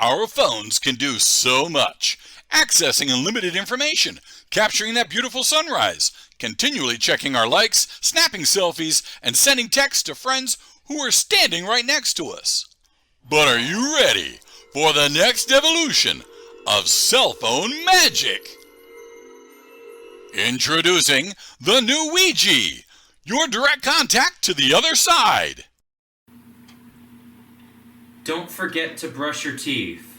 Our phones can do so much. Accessing unlimited information, capturing that beautiful sunrise, continually checking our likes, snapping selfies, and sending texts to friends who are standing right next to us. But are you ready for the next evolution of cell phone magic? Introducing the new Ouija, your direct contact to the other side. Don't forget to brush your teeth.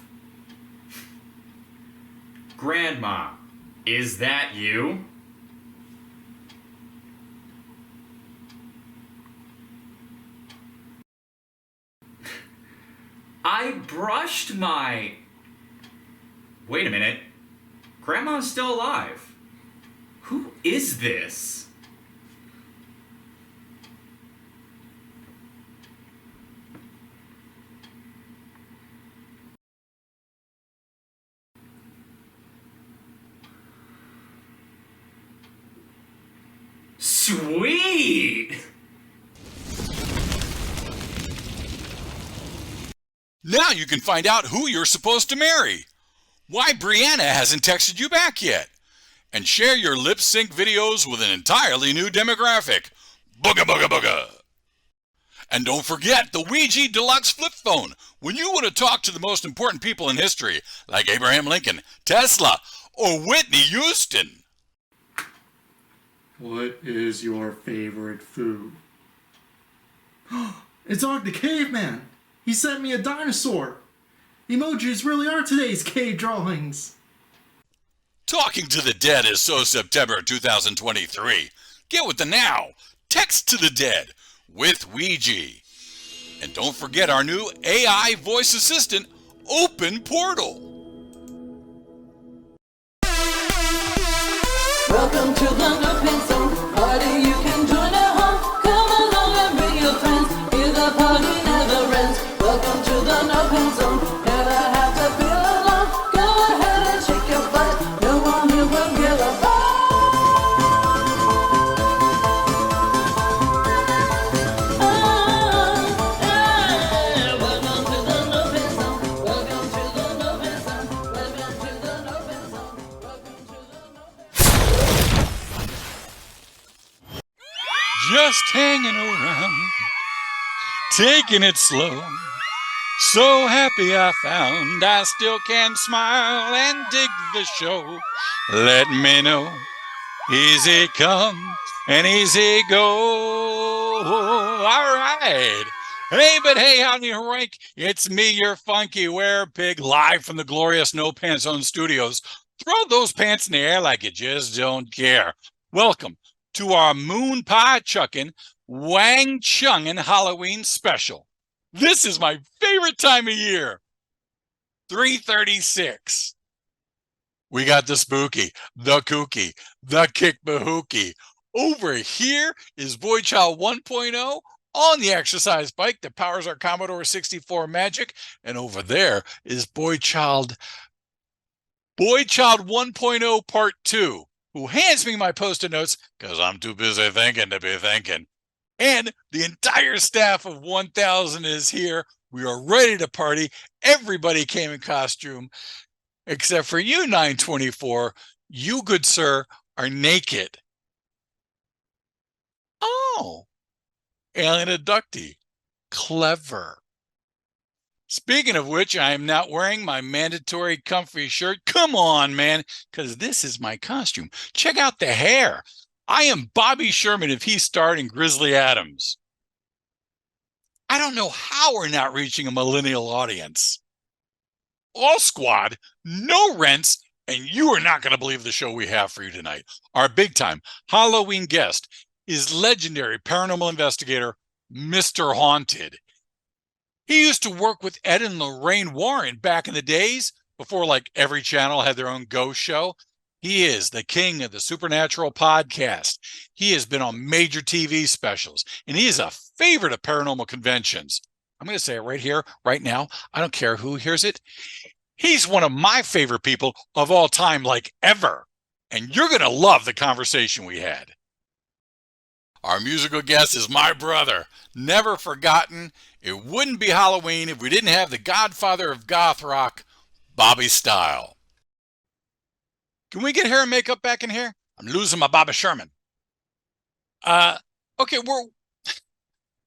Grandma, is that you? I brushed my... Wait a minute. Grandma's still alive. Who is this? Sweet! Now you can find out who you're supposed to marry, why Brianna hasn't texted you back yet, and share your lip sync videos with an entirely new demographic. Booga booga booga! And don't forget the Ouija Deluxe Flip Phone when you want to talk to the most important people in history, like Abraham Lincoln, Tesla, or Whitney Houston. What is your favorite food? It's Og the Caveman! He sent me a dinosaur! Emojis really are today's cave drawings! Talking to the Dead is so September 2023. Get with the now. Text to the Dead with Ouija. And don't forget our new AI voice assistant, Open Portal. Welcome to the No Pants Zone party. You can join at home. Come along and bring your friends. Here the party never ends. Welcome to the No Pants Zone. Never have to feel alone. Go ahead and shake your butt. No one here will give a fuck. Welcome to the No Pants Zone. Welcome to the No Pants Zone. Welcome to the No Pants Zone. Welcome to the No Pants Zone. Just hanging around, taking it slow. So happy I found I still can smile and dig the show. Let me know, easy come and easy go. All right. Hey, but hey, howdy, rank. It's me, your funky Werepig, live from the glorious No Pants Zone studios. Throw those pants in the air like you just don't care. Welcome to our moon pie chucking, wang chungin' Halloween special. This is my favorite time of year. 3:36. We got the spooky, the kooky, the kick bahookie. Over here is Boy Child 1.0 on the exercise bike that powers our Commodore 64 Magic. And over there is Boy Child 1.0 Part 2. Who hands me my Post-it notes because I'm too busy thinking to be thinking. And the entire staff of 1000 is here. We are ready to party. Everybody came in costume, except for you, 924. You, good sir, are naked. Oh, alien abductee. Clever. Speaking of which, I am not wearing my mandatory comfy shirt. Come on, man, because this is my costume. Check out the hair. I am Bobby Sherman if he starred in Grizzly Adams. I don't know how we're not reaching a millennial audience. All squad, no rents, and you are not going to believe the show we have for you tonight. Our big-time Halloween guest is legendary paranormal investigator, Mr. Haunted. He used to work with Ed and Lorraine Warren back in the days before like every channel had their own ghost show. He is the king of the supernatural podcast. He has been on major TV specials, and he is a favorite of paranormal conventions. I'm going to say it right here, right now. I don't care who hears it. He's one of my favorite people of all time, like ever. And you're going to love the conversation we had. Our musical guest is my brother. Never forgotten. It wouldn't be Halloween if we didn't have the Godfather of Goth Rock, BOBBI STYLE. Can we get hair and makeup back in here? I'm losing my Bobby Sherman. Okay,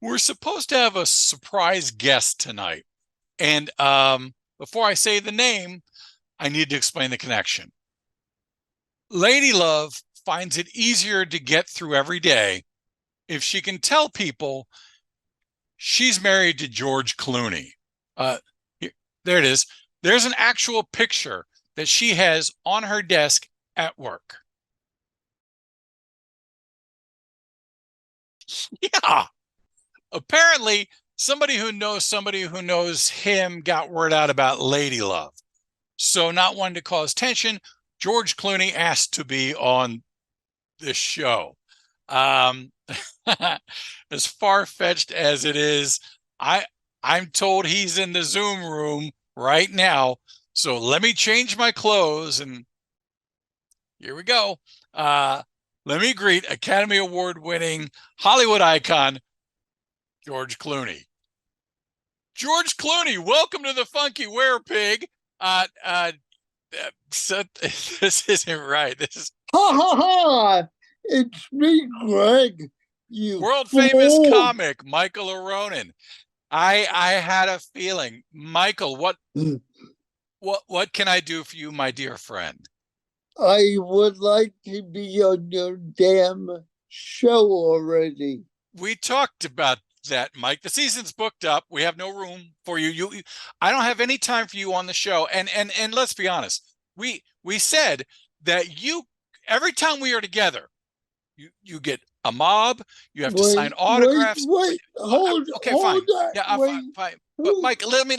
we're supposed to have a surprise guest tonight. And before I say the name, I need to explain the connection. Lady Love finds it easier to get through every day if she can tell people she's married to George Clooney. There it is. There's an actual picture that she has on her desk at work. Yeah. Apparently, somebody who knows him got word out about Lady Love. So, not wanting to cause tension, George Clooney asked to be on this show. As far-fetched as it is, I'm told he's in the Zoom room right now. So let me change my clothes and here we go. Let me greet Academy Award winning Hollywood icon, George Clooney. George Clooney, welcome to the Funky Werepig. So, this isn't right. This is Ha ha ha! It's me, Greg. You world famous fool. comic Michael Aronin. I had a feeling, Michael. What can I do for you, my dear friend? I would like to be on your damn show already. We talked about that, Mike. The season's booked up. We have no room for you. I don't have any time for you on the show. And let's be honest. We said that you every time we are together, you get a mob. You have to sign autographs. Wait, hold. Okay, hold fine. on, Yeah, wait. fine. But Mike, let me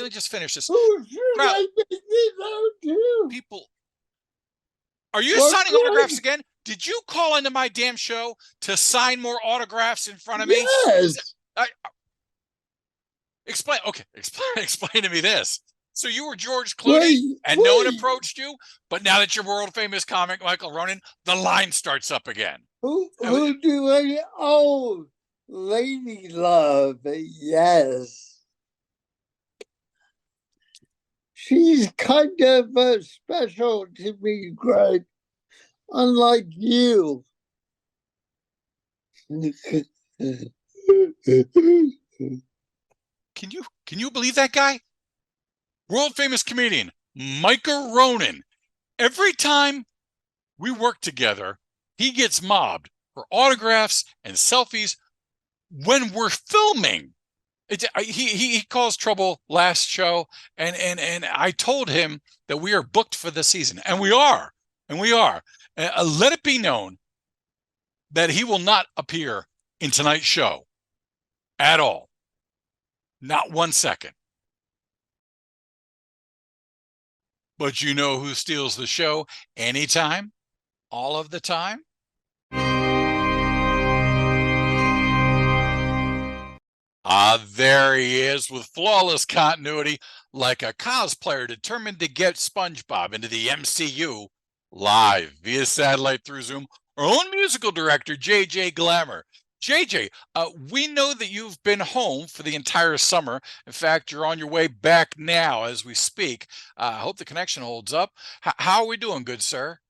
just finish this. Who should Crowd, I make it out to? people, are you What, signing Greg? autographs again? Did you call into my damn show to sign more autographs in front of me? Yes. Explain to me this. So you were George Clooney and no one approached you, but now that you're world famous comic Michael Ronin, the line starts up again. Who do I? Oh, Lady Love. Yes. She's kind of special to me, Greg. Unlike you. Can you believe that guy? World famous comedian Micah Ronin. Every time we work together, he gets mobbed for autographs and selfies when we're filming. He caused trouble last show, and I told him that we are booked for the season, and we are. Let it be known that he will not appear in tonight's show at all. Not 1 second. But you know who steals the show anytime, all of the time? There he is with flawless continuity, like a cosplayer determined to get SpongeBob into the MCU live via satellite through Zoom. Our own musical director, JJ Glamour. JJ, we know that you've been home for the entire summer. In fact, you're on your way back now as we speak. I hope the connection holds up. How are we doing, good sir?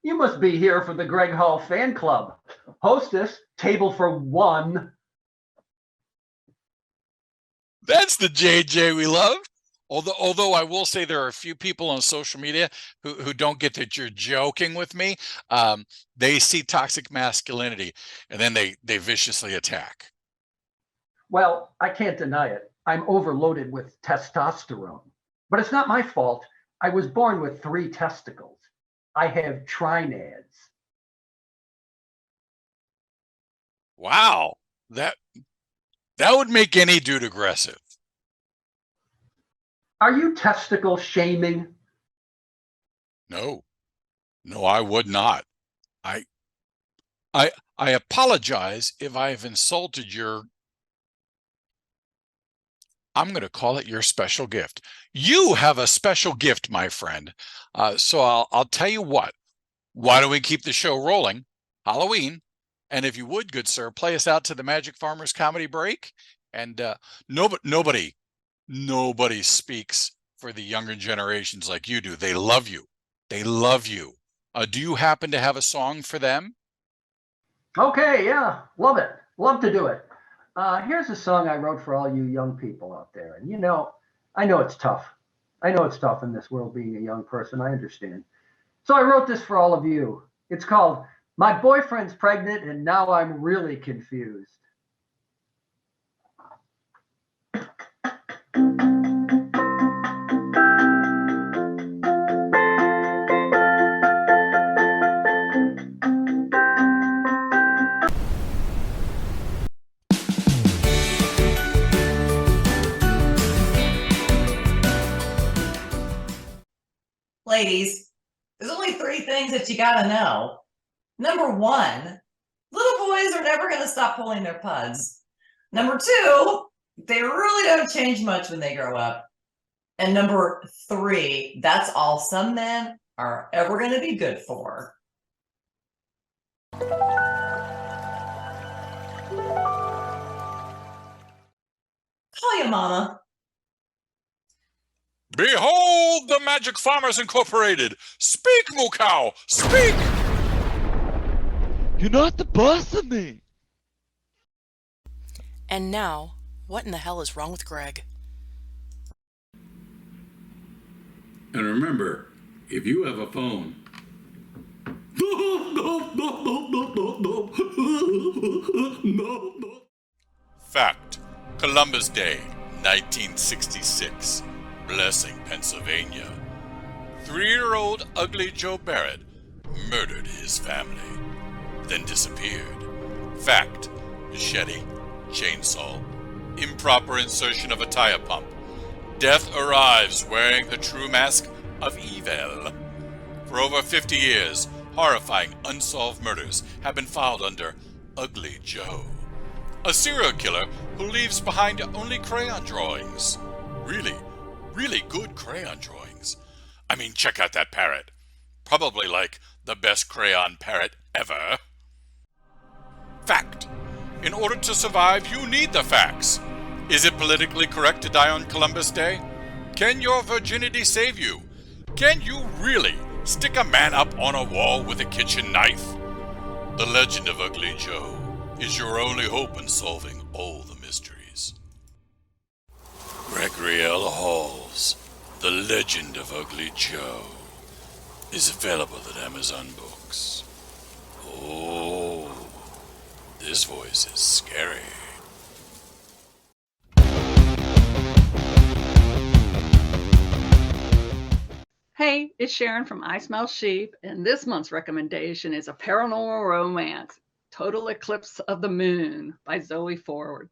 You must be here for the Greg Hall fan club. Hostess, table for one. That's the JJ we love. Although I will say there are a few people on social media who don't get that you're joking with me. They see toxic masculinity and then they viciously attack. Well, I can't deny it. I'm overloaded with testosterone. But it's not my fault. I was born with 3 testicles. I have trinads. Wow, that would make any dude aggressive. Are you testicle shaming? No, I would not. I apologize if I have insulted your I'm going to call it your special gift. You have a special gift, my friend. So I'll tell you what. Why don't we keep the show rolling? Halloween. And if you would, good sir, play us out to the Magic Farmers comedy break. And nobody speaks for the younger generations like you do. They love you. They love you. Do you happen to have a song for them? Okay, yeah, love it. Love to do it. Here's a song I wrote for all you young people out there. And I know it's tough. I know it's tough in this world being a young person. I understand. So I wrote this for all of you. It's called My Boyfriend's Pregnant and Now I'm Really Confused. Ladies, there's only 3 things that you gotta know. Number 1, little boys are never gonna stop pulling their puds. Number 2, they really don't change much when they grow up. And number 3, that's all some men are ever gonna be good for. Call your mama. Behold the Magic Farmers Incorporated! Speak, moo cow! Speak! You're not the boss of me! And now, what in the hell is wrong with Greg? And remember, if you have a phone... Fact: Columbus Day, 1966. Blessing, Pennsylvania. 3-year-old Ugly Joe Barrett murdered his family, then disappeared. Fact: machete, chainsaw, improper insertion of a tire pump. Death arrives wearing the true mask of evil. For over 50 years, horrifying unsolved murders have been filed under Ugly Joe, a serial killer who leaves behind only crayon drawings. Really good crayon drawings. I mean, check out that parrot. Probably like the best crayon parrot ever. Fact: in order to survive, you need the facts. Is it politically correct to die on Columbus Day? Can your virginity save you? Can you really stick a man up on a wall with a kitchen knife? The legend of Ugly Joe is your only hope in solving all the mysteries. Gregory L. Hall's The Legend of Ugly Joe is available at Amazon Books. Oh, this voice is scary. Hey, it's Sharon from I Smell Sheep, and this month's recommendation is a paranormal romance, Total Eclipse of the Moon by Zoe Forward.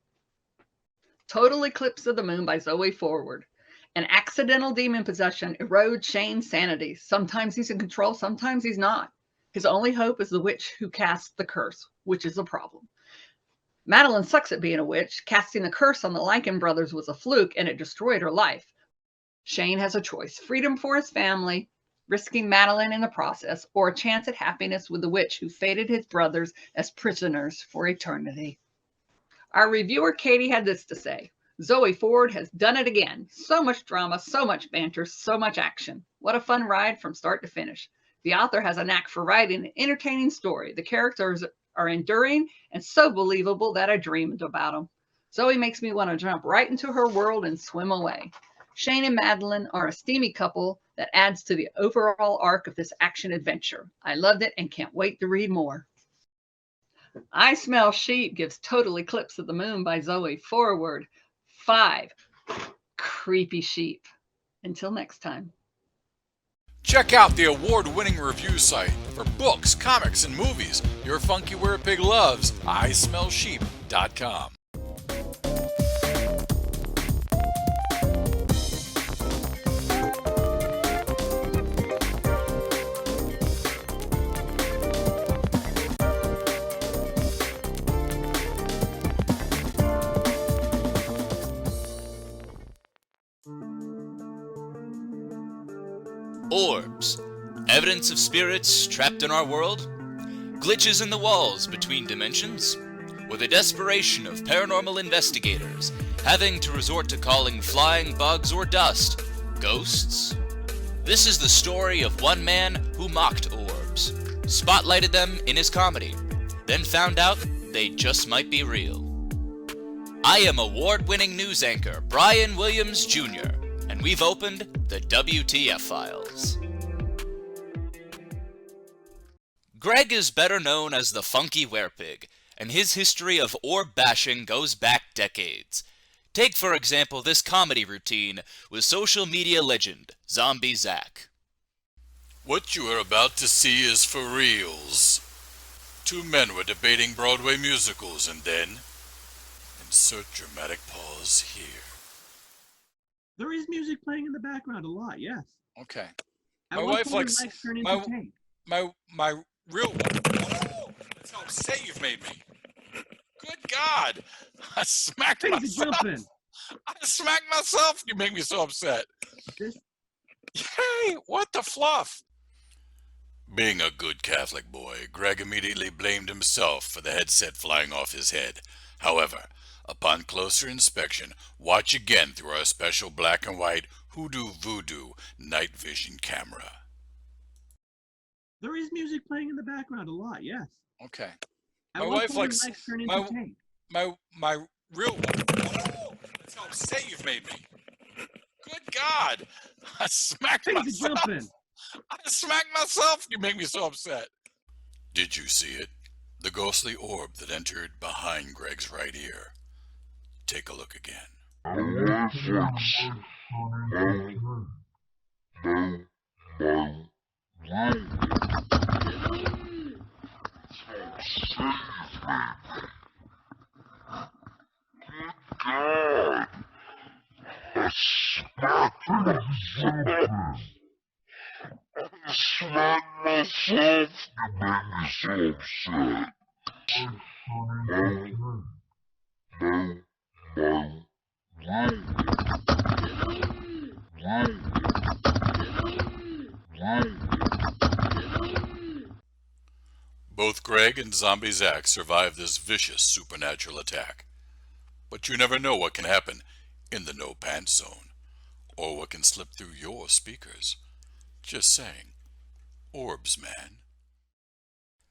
Total Eclipse of the Moon by Zoe Forward. An accidental demon possession erodes Shane's sanity. Sometimes he's in control, sometimes he's not. His only hope is the witch who casts the curse, which is a problem. Madeline sucks at being a witch. Casting the curse on the Lycan brothers was a fluke, and it destroyed her life. Shane has a choice: freedom for his family, risking Madeline in the process, or a chance at happiness with the witch who fated his brothers as prisoners for eternity. Our reviewer Katie had this to say: Zoe Forward has done it again. So much drama, so much banter, so much action. What a fun ride from start to finish. The author has a knack for writing an entertaining story. The characters are enduring and so believable that I dreamed about them. Zoe makes me want to jump right into her world and swim away. Shane and Madeline are a steamy couple that adds to the overall arc of this action adventure. I loved it and can't wait to read more. I Smell Sheep gives Total Eclipse of the Moon by Zoe Forward 5 creepy sheep. Until next time. Check out the award-winning review site for books, comics, and movies your funky Werepig loves, ismellsheep.com. Orbs. Evidence of spirits trapped in our world? Glitches in the walls between dimensions? Or the desperation of paranormal investigators having to resort to calling flying bugs or dust ghosts? This is the story of one man who mocked orbs, spotlighted them in his comedy, then found out they just might be real. I am award-winning news anchor Brian Williams Jr., and we've opened the WTF files. Greg is better known as the Funky Werepig, and his history of orb bashing goes back decades. Take, for example, this comedy routine with social media legend, Zombie Zach. What you are about to see is for reals. Two men were debating Broadway musicals and then... insert dramatic pause here. There is music playing in the background a lot, yes. Okay. At My what wife point likes... do mics turn my- into tape? My real... That's how upset you've made me. Good God! I smacked Things are myself. jumping. I smacked myself. You make me so upset. Hey, what the fluff? Being a good Catholic boy, Greg immediately blamed himself for the headset flying off his head. However, upon closer inspection, watch again through our special black and white hoodoo voodoo night vision camera. There is music playing in the background a lot, yes. Okay. At My what wife point do likes... mics turn into tape? My real... That's how upset you've made me. Good God! I smacked Things myself. are jumping. I smacked myself. You make me so upset. Did you see it? The ghostly orb that entered behind Greg's right ear. Take a look again. Both Greg and Zombie Zach survived this vicious supernatural attack. But you never know what can happen in the no pants zone, or what can slip through your speakers. Just saying. Orbs, man.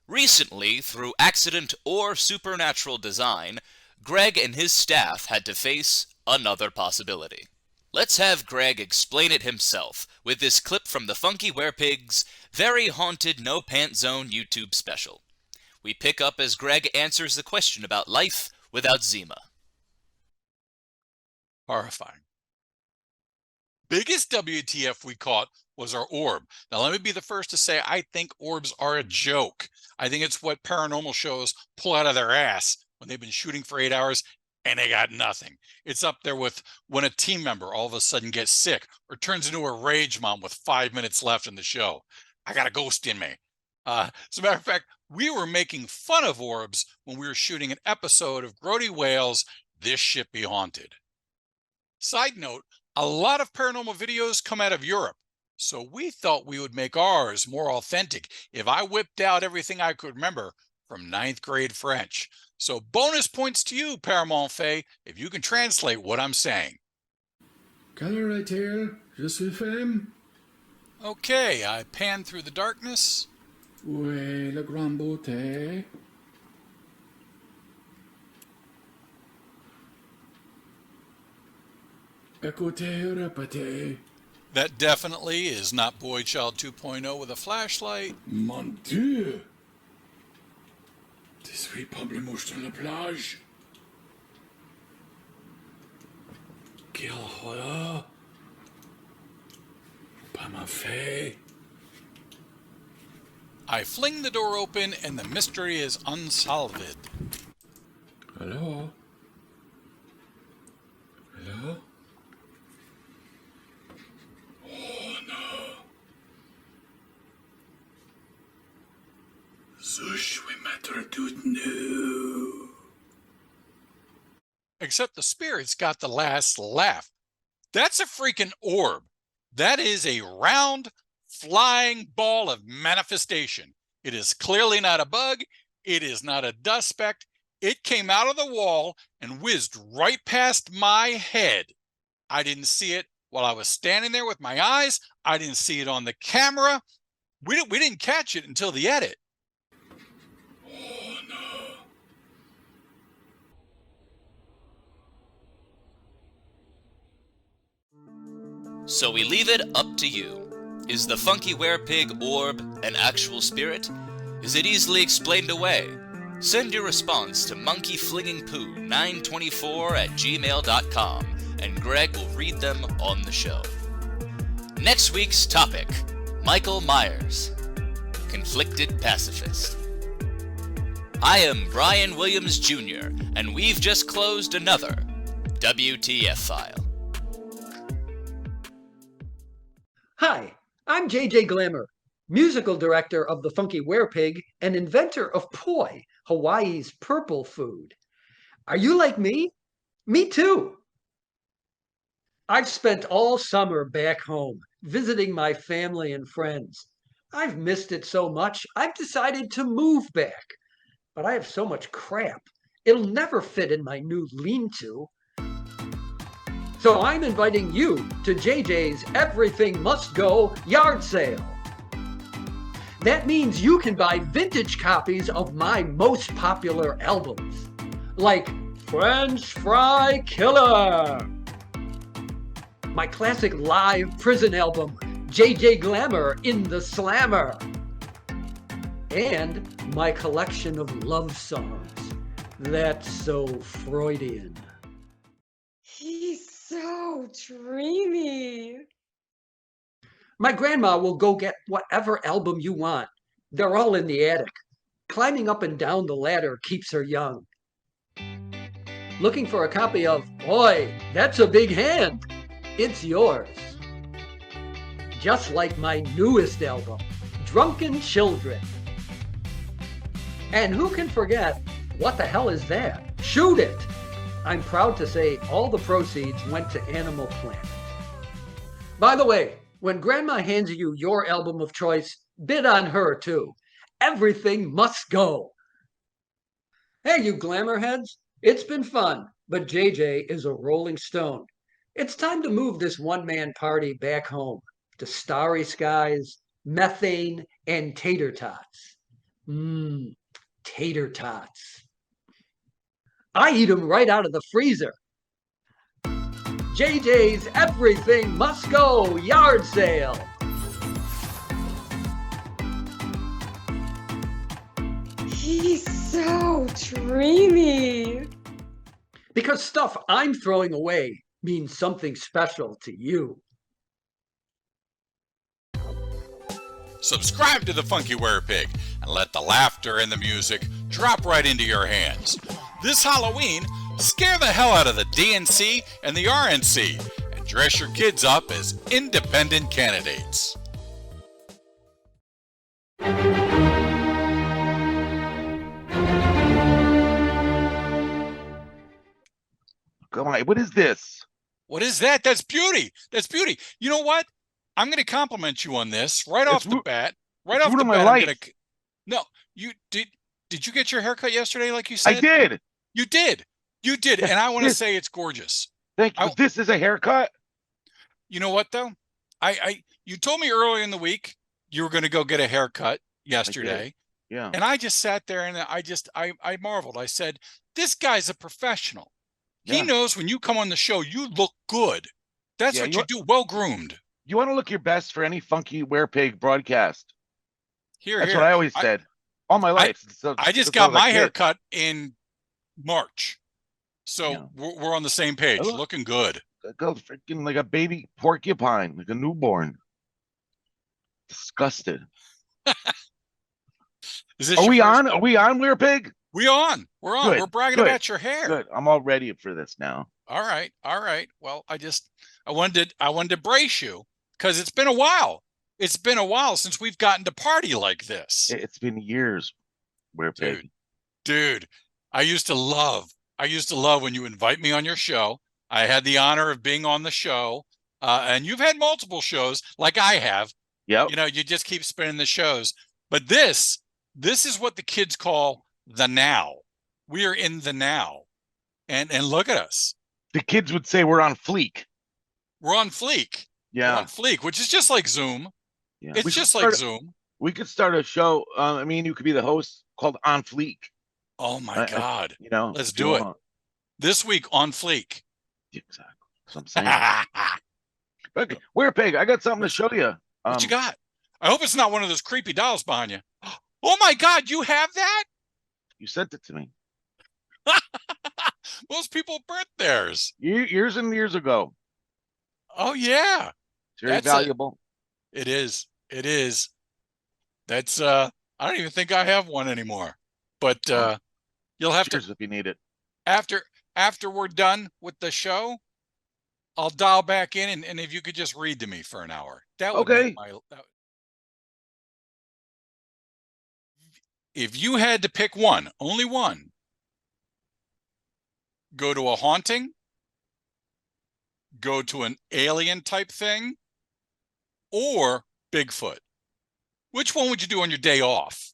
Recently, through accident or supernatural design, Greg and his staff had to face another possibility. Let's have Greg explain it himself with this clip from the Funky Werepig's Very Haunted No Pants Zone YouTube special. We pick up as Greg answers the question about life without Zima. Horrifying. Biggest WTF we caught was our orb. Now, let me be the first to say I think orbs are a joke. I think it's what paranormal shows pull out of their ass when they've been shooting for 8 hours and they got nothing. It's up there with when a team member all of a sudden gets sick or turns into a rage mom with 5 minutes left in the show. I got a ghost in me. As a matter of fact, we were making fun of orbs when we were shooting an episode of Grody Whale's This Ship Be Haunted. Side note, a lot of paranormal videos come out of Europe, so we thought we would make ours more authentic if I whipped out everything I could remember from 9th grade French. So bonus points to you, Paramount Faye, if you can translate what I'm saying. Color right here, je suis femme. Okay, I pan through the darkness. Où est la grande beauté? Écoutez, répétez. That definitely is not Boy Child 2.0 with a flashlight. Mon Dieu! 18 pamplemousses sur la plage. Quelle horreur! Pas ma fée. I fling the door open and the mystery is unsolved. Hello? Hello? Oh no. Je suis maître du nu. Except the spirit's got the last laugh. That's a freaking orb. That is a round, flying ball of manifestation. It is clearly not a bug. It is not a dust speck. It came out of the wall and whizzed right past my head. I didn't see it while I was standing there with my eyes. I didn't see it on the camera. We didn't catch it until the edit. So we leave it up to you. Is the funky werepig orb an actual spirit? Is it easily explained away? Send your response to monkeyflingingpoo924@gmail.com, and Greg will read them on the show. Next week's topic, Michael Myers, conflicted pacifist. I am Brian Williams Jr., and we've just closed another WTF file. Hi, I'm JJ Glamour, musical director of the Funky Werepig and inventor of poi, Hawaii's purple food. Are you like me? Me too. I've spent all summer back home, visiting my family and friends. I've missed it so much, I've decided to move back. But I have so much crap, it'll never fit in my new lean-to. So I'm inviting you to JJ's Everything Must Go yard sale. That means you can buy vintage copies of my most popular albums, like French Fry Killer, my classic live prison album, JJ Glamour in the Slammer, and my collection of love songs, That's So Freudian. He's so dreamy. My grandma will go get whatever album you want. They're all in the attic. Climbing up and down the ladder keeps her young. Looking for a copy of Oi, That's a Big Hand? It's yours. Just like my newest album, Drunken Children. And who can forget, What the Hell Is That? Shoot It! I'm proud to say all the proceeds went to Animal Planet. By the way, when Grandma hands you your album of choice, bid on her too. Everything must go. Hey, you glamour heads, it's been fun, but JJ is a rolling stone. It's time to move this one-man party back home to starry skies, methane, and tater tots. Tater tots. I eat them right out of the freezer. JJ's Everything Must Go yard sale. He's so dreamy. Because stuff I'm throwing away means something special to you. Subscribe to the Funky Werepig and let the laughter and the music drop right into your hands. This Halloween, scare the hell out of the DNC and the RNC and dress your kids up as independent candidates. Come on, what is this? What is that? That's beauty. That's beauty. You know what? I'm going to compliment you on this right off the bat. Right off the bat. No, you did. Did you get your haircut yesterday, like you said? I did. You did. You did. And I want to say it's gorgeous. Thank you. This is a haircut. You know what though? You told me earlier in the week you were going to go get a haircut yesterday. Yeah. And I just sat there and I marveled. I said, this guy's a professional. He knows when you come on the show, you look good. That's what you do. Well groomed. You want to look your best for any Funky Werepig broadcast. That's Here. what I always said all my life. I just got my hair cut in March. So we're on the same page. Looking good. I go freaking like a baby porcupine, like a newborn. Disgusted. Are we on? Are we on, Werepig? We're on. We're on. Good, We're bragging about your hair. Good. I'm all ready for this now. All right. All right. Well, I wanted to brace you because it's been a while. It's been a while since we've gotten to party like this. It's been years, Werepig. Dude, I used to love when you invite me on your show. I had the honor of being on the show, and you've had multiple shows like I have, Yep. You know, you just keep spinning the shows. But this is what the kids call the now. We are in the now. And look at us. The kids would say we're on fleek. We're on fleek. Yeah. We're on fleek, which is just like Zoom. Yeah. It's just like Zoom. We could start a show. I mean, you could be the host, called On Fleek. Oh my God. You know, let's do it. This week on Fleek. Exactly. That's what I'm saying. Okay. Werepig, I got something to show you. What you got? I hope it's not one of those creepy dolls behind you. Oh my God, you have that? You sent it to me. Most people burnt theirs. Years and years ago. Oh yeah. It's very valuable. It is. It is. That's I don't even think I have one anymore. But you'll have to if you need it. After we're done with the show, I'll dial back in and if you could just read to me for an hour. That would make if you had to pick one, only one, go to a haunting, go to an alien type thing, or Bigfoot, which one would you do on your day off?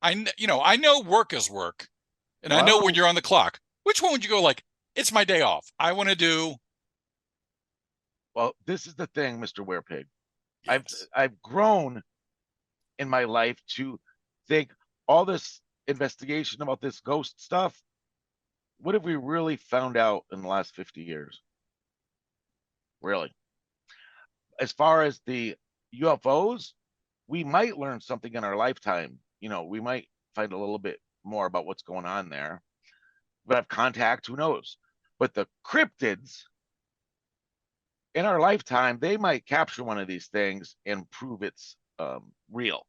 I know work is work, and I know when you're on the clock. Which one would you go like, it's my day off, I want to do? Well, this is the thing, Mr. Werepig. Yes. I've grown in my life to think all this investigation about this ghost stuff, what have we really found out in the last 50 years? Really? As far as the UFOs, we might learn something in our lifetime. You know, we might find a little bit more about what's going on there. But have contact, who knows? But the cryptids, in our lifetime, they might capture one of these things and prove it's real.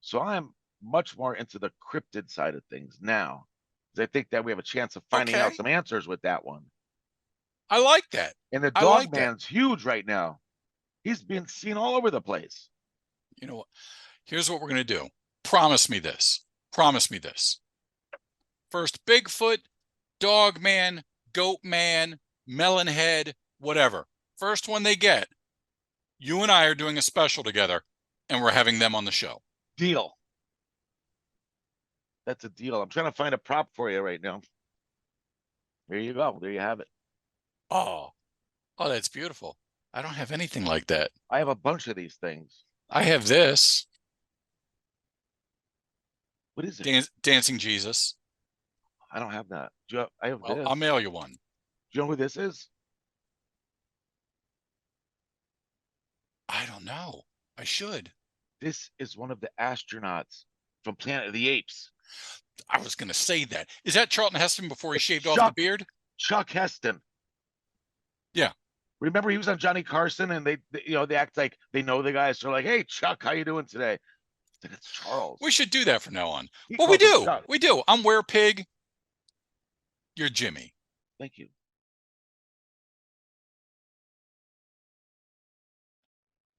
So I'm much more into the cryptid side of things now, because I think that we have a chance of finding out some answers with that one. I like that. And the dog man's huge right now. He's being seen all over the place. You know what? Here's what we're going to do. Promise me this. Promise me this. First, Bigfoot, dog man, goat man, melon head, whatever. First one they get, you and I are doing a special together, and we're having them on the show. Deal. That's a deal. I'm trying to find a prop for you right now. There you go. There you have it. Oh, that's beautiful. I don't have anything like that. I have a bunch of these things. I have this. What is it? Dancing Jesus. I don't have that. I have this. I'll mail you one. Do you know who this is? I don't know. I should. This is one of the astronauts from Planet of the Apes. I was going to say that. Is that Charlton Heston before he shaved off the beard? Chuck Heston. Yeah. Remember he was on Johnny Carson and they act like they know the guys. So they're like, hey, Chuck, how you doing today? It's Charles. We should do that from now on. Well, we do. We do. I'm Werepig. You're Jimmy. Thank you.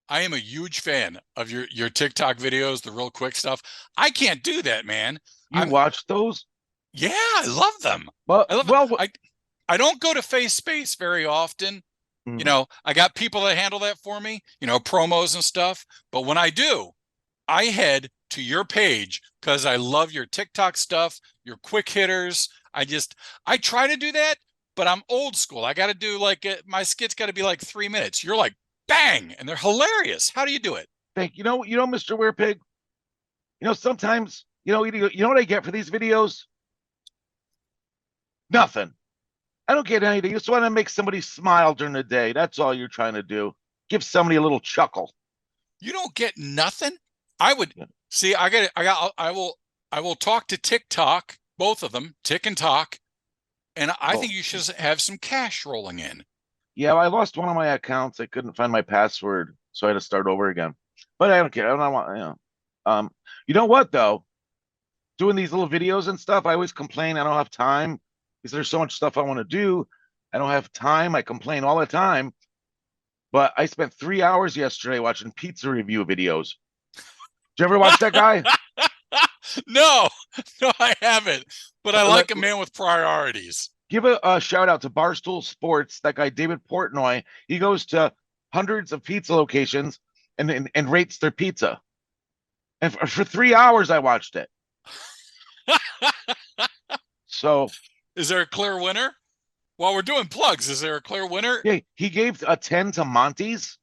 I am a huge fan of your TikTok videos, the real quick stuff. I can't do that, man. You watch those? Yeah, I love them. Well, I don't go to Face Space very often. You know, I got people that handle that for me, you know, promos and stuff. But when I do, I head to your page because I love your TikTok stuff, your quick hitters. I try to do that, but I'm old school. I got to do my skits got to be like 3 minutes. You're like, bang, and they're hilarious. How do you do it? Thank you. You know, Mr. Werepig, sometimes, you know what I get for these videos? Nothing. I don't get anything. You just want to make somebody smile during the day. That's all you're trying to do. Give somebody a little chuckle. You don't get nothing? I would see. I will talk to TikTok, both of them, Tick and Talk, and I think you should have some cash rolling in. Yeah, I lost one of my accounts. I couldn't find my password, so I had to start over again. But I don't care. I don't want. You know what though? Doing these little videos and stuff, I always complain I don't have time because there's so much stuff I want to do. I don't have time. I complain all the time. But I spent 3 hours yesterday watching pizza review videos. Did you ever watch that guy? No, I haven't. But I like a man with priorities. Give a shout out to Barstool Sports. That guy, David Portnoy, he goes to hundreds of pizza locations and rates their pizza. And for 3 hours, I watched it. So, is there a clear winner? While we're doing plugs, is there a clear winner? Yeah, he gave a 10 to Monty's,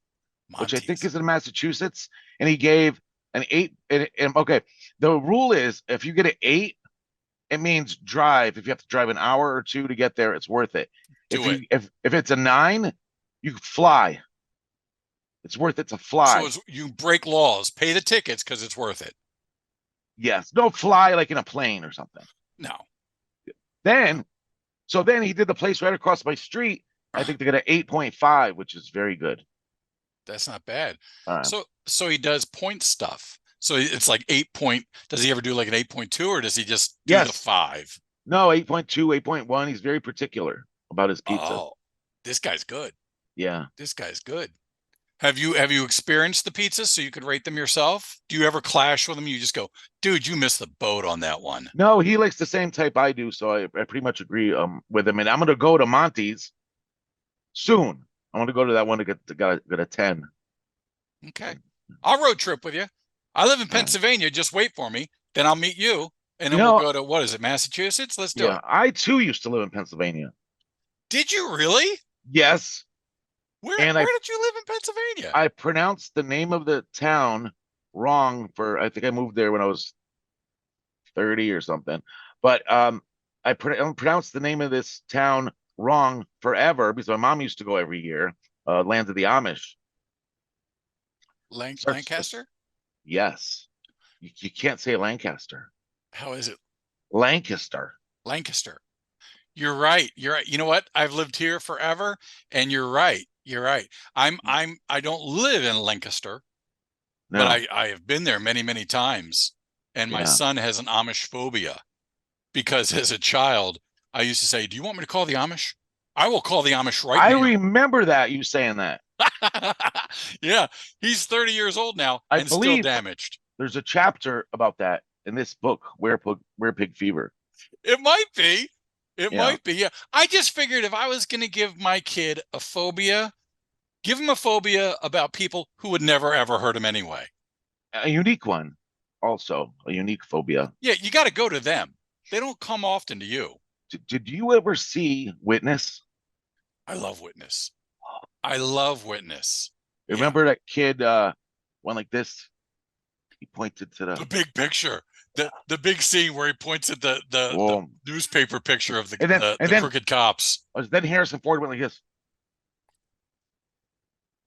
which I think is in Massachusetts, and he gave an 8. And okay, the rule is if you get an 8, it means drive. If you have to drive an hour or 2 to get there, it's worth it. If it's a 9, you fly. It's worth it to fly. So you break laws, pay the tickets because it's worth it. Yes, don't fly like in a plane or something. No. Then he did the place right across my street. I think they got an 8.5, which is very good. That's not bad. All right. So he does point stuff. So it's like 8 point. Does he ever do like an 8.2 or does he just do the 5? No, 8.2, 8.1. He's very particular about his pizza. Oh, this guy's good. Yeah. This guy's good. Have you experienced the pizzas so you could rate them yourself? Do you ever clash with them? You just go, dude, you missed the boat on that one. No, he likes the same type I do, so I pretty much agree with him. And I'm gonna go to Monty's soon. I want to go to that one to get a 10. Okay, I'll road trip with you. I live in Pennsylvania. Just wait for me. Then I'll meet you, and then we'll go to what is it, Massachusetts? Let's do it. I too used to live in Pennsylvania. Did you really? Yes. Where did you live in Pennsylvania? I pronounced the name of the town wrong I think I moved there when I was 30 or something. But I pronounced the name of this town wrong forever because my mom used to go every year. Land of the Amish. Lancaster? Yes. You can't say Lancaster. How is it? Lancaster. Lancaster. You're right. You're right. You know what? I've lived here forever, and you're right. You're right. I don't live in Lancaster, but I have been there many, many times. And my son has an Amish phobia because as a child, I used to say, do you want me to call the Amish? I will call the Amish right now. I remember that, you saying that. Yeah. He's 30 years old now and still damaged. There's a chapter about that in this book, Werepig Fever. It might be. It might be, yeah. I just figured if I was going to give my kid a phobia, give him a phobia about people who would never, ever hurt him anyway. A unique one, also. A unique phobia. Yeah, you got to go to them. They don't come often to you. Did you ever see Witness? I love Witness. I love Witness. Remember that kid went like this? He pointed to the big picture. The big scene where he points at the newspaper picture of the crooked cops. Then Harrison Ford went like this.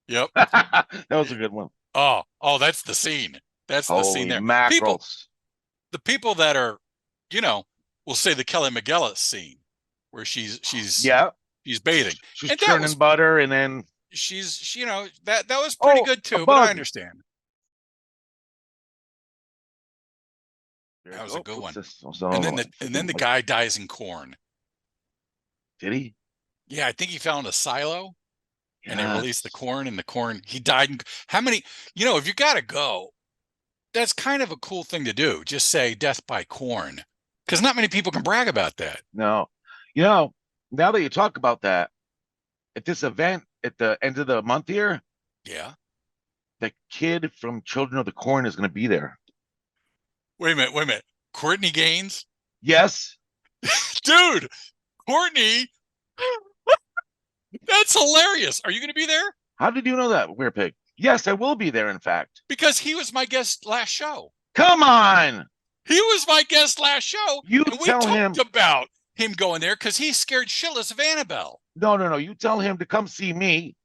Yep. That was a good one. Oh, that's the scene. That's the scene there. Mackerels. The people that are, we'll say the Kelly McGillis scene where she's bathing. She's churning butter and then that was pretty good too, but I understand. That was a good one. And then the guy dies in corn. Did he? Yeah, I think he found a silo and they released the corn, and he died. How many, if you got to go, that's kind of a cool thing to do. Just say death by corn, because not many people can brag about that. No. Now that you talk about that, at this event at the end of the month here, the kid from Children of the Corn is going to be there. Wait a minute. Courtney Gaines? Yes. Dude, Courtney. That's hilarious. Are you going to be there? How did you know that, Werepig? Yes, I will be there, in fact. Because he was my guest last show. Come on. He was my guest last show. We talked about him going there because he's scared shitless of Annabelle. No. You tell him to come see me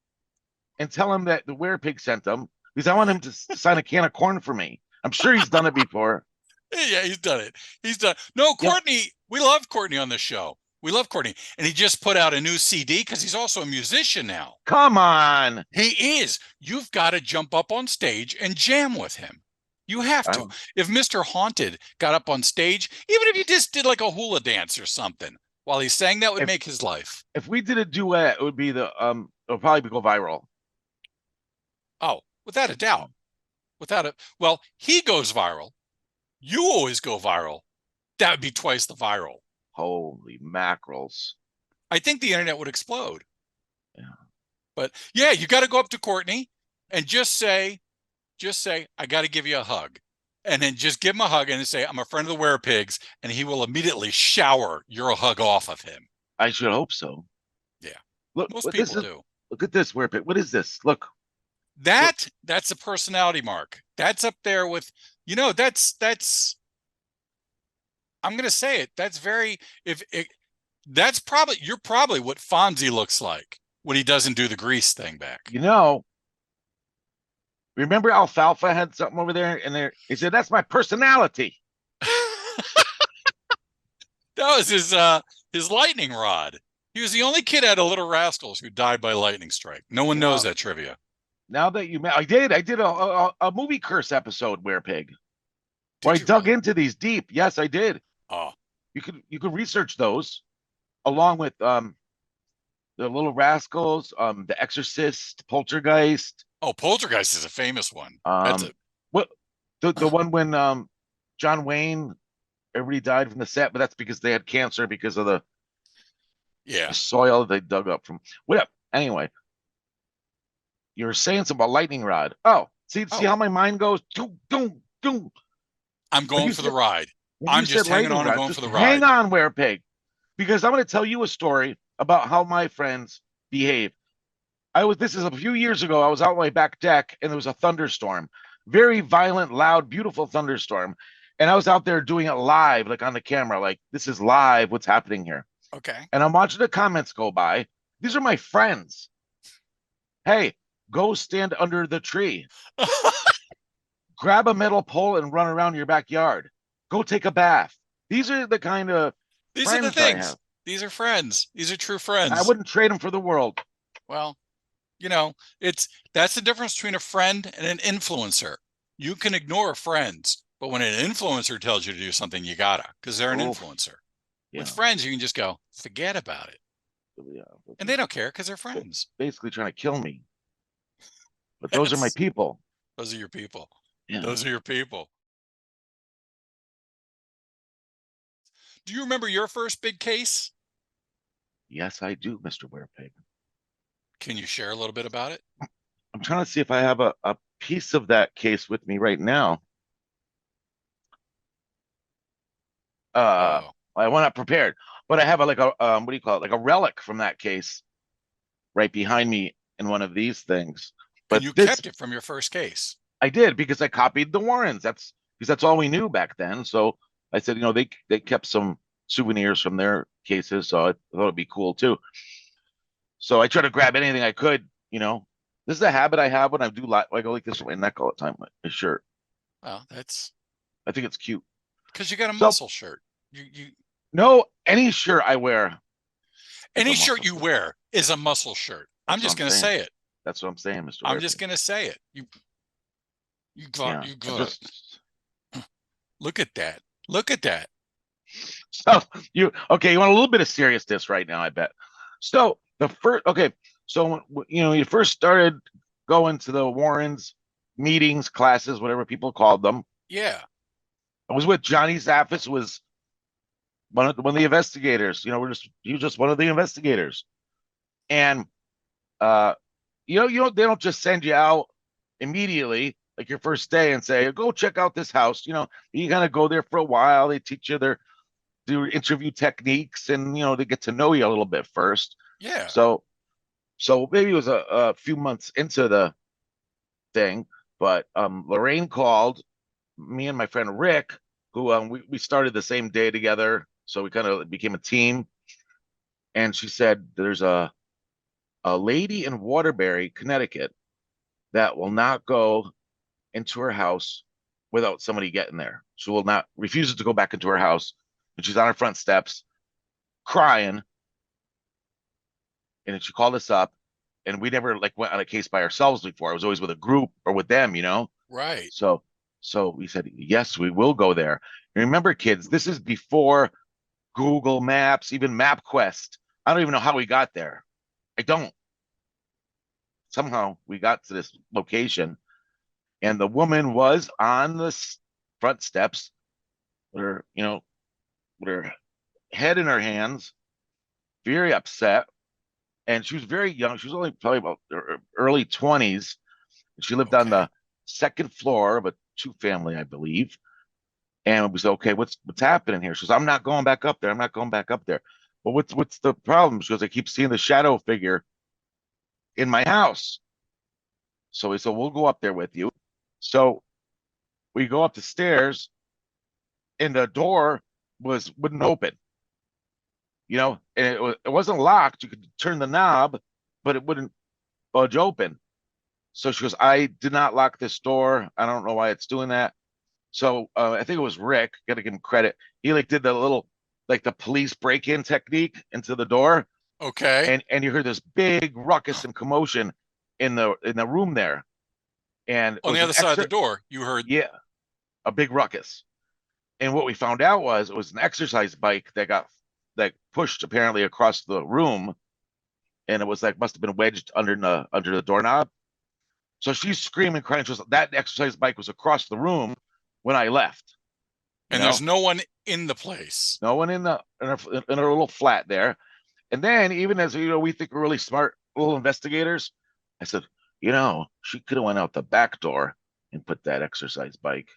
and tell him that the Werepig sent him because I want him to sign a can of corn for me. I'm sure he's done it before. Yeah, he's done it. No, Courtney, we love Courtney on the show. We love Courtney. And he just put out a new CD because he's also a musician now. Come on. He is. You've got to jump up on stage and jam with him. You have to. If Mr. Haunted got up on stage, even if you just did like a hula dance or something while he sang, that would make his life. If we did a duet, it would be it'll probably go viral. Oh, without a doubt. Well, he goes viral. You always go viral. That would be twice the viral. Holy mackerels. I think the internet would explode. Yeah. But yeah, you got to go up to Courtney and just say, just say, I got to give you a hug. And then just give him a hug and say, I'm a friend of the Werepigs, and he will immediately shower your hug off of him. I should hope so. Yeah. Look, Most what people this is, do. Look at this Werepig. What is this? Look. That's a personality mark. That's up there with, I'm going to say it. That's very, you're probably what Fonzie looks like when he doesn't do the grease thing back. Remember Alfalfa had something over there, and he said, "That's my personality." That was his lightning rod. He was the only kid out of Little Rascals who died by lightning strike. No one knows that trivia. Now that you, I did a movie curse episode, Werepig, where I dug into these deep. Yes, I did. Oh, you could research those along with the Little Rascals, The Exorcist, Poltergeist. Oh, Poltergeist is a famous one. The one when John Wayne, everybody died from the set, but that's because they had cancer because of the soil they dug up from. Whatever. Anyway, you were saying something about lightning rod. Oh, see how my mind goes. I'm going for the ride. I'm just hanging on and going for the ride. Hang on, Werepig, because I'm going to tell you a story about how my friends behave. This is a few years ago. I was out on my back deck and there was a thunderstorm, very violent, loud, beautiful thunderstorm. And I was out there doing it live, like on the camera, like this is live. What's happening here? Okay. And I'm watching the comments go by. These are my friends. Hey, go stand under the tree. Grab a metal pole and run around your backyard. Go take a bath. These are the kind of These are the things. These are friends. These are true friends. I wouldn't trade them for the world. Well, that's the difference between a friend and an influencer. You can ignore friends, but when an influencer tells you to do something, you gotta, because they're an influencer. Yeah. With friends, you can just go, forget about it. Yeah. And they don't care because they're friends. Basically trying to kill me. But those are my people. Those are your people. Yeah. Those are your people. Do you remember your first big case? Yes, I do, Mr. Werepig. Can you share a little bit about it? I'm trying to see if I have a piece of that case with me right now. I wasn't prepared, but I have what do you call it? Like a relic from that case right behind me in one of these things. But and you kept it from your first case. I did, because I copied the Warrens. That's all we knew back then. So I said, they kept some souvenirs from their cases, so I thought it'd be cool too. So I try to grab anything I could. This is a habit I have when I do I go like this with my neck all the time, my shirt. Well, I think it's cute. Because you got a muscle shirt. No, any shirt I wear. Any shirt you wear is a muscle shirt. I'm just going to say it. That's what I'm saying, Mr. I'm just going to say it. Look at that. Look at that. So you want a little bit of seriousness right now, I bet. So you first started going to the Warrens meetings, classes, whatever people called them. Yeah. I was with Johnny Zaffis, was one of the investigators. He was just one of the investigators. And they don't just send you out immediately like your first day and say, go check out this house. You kind of go there for a while. They teach you their interview techniques, and they get to know you a little bit first. Yeah. So maybe it was a few months into the thing, but Lorraine called me and my friend Rick, who we started the same day together, so we kind of became a team. And she said, there's a lady in Waterbury, Connecticut, that will not go into her house without somebody getting there. She will not refuses to go back into her house, and she's on her front steps crying. And then she called us up, and we never went on a case by ourselves before. I was always with a group or with them, Right. So we said, yes, we will go there. And remember, kids, this is before Google Maps, even MapQuest. I don't even know how we got there. I don't. Somehow we got to this location, and the woman was on the front steps with her head in her hands, very upset. And she was very young. She was only probably about her early 20s. She lived on the second floor of a 2-family, I believe. And we said, okay, what's happening here? She goes, I'm not going back up there. I'm not going back up there. Well, what's the problem? She goes, I keep seeing the shadow figure in my house. So we said, we'll go up there with you. So we go up the stairs, and the door wouldn't open. And it wasn't locked. You could turn the knob, but it wouldn't budge open. So she goes, I did not lock this door. I don't know why it's doing that. So I think it was Rick. Got to give him credit. He did the little the police break-in technique into the door. Okay. And you heard this big ruckus and commotion in the room there. And on the other side of the door, you heard a big ruckus. And what we found out was it was an exercise bike that got pushed apparently across the room, and it was must have been wedged under the doorknob. So she's screaming, crying. She was, that exercise bike was across the room when I left. And there's no one in the place. No one in her little flat there. And then, even as we think we're really smart little investigators, I said, she could have went out the back door and put that exercise bike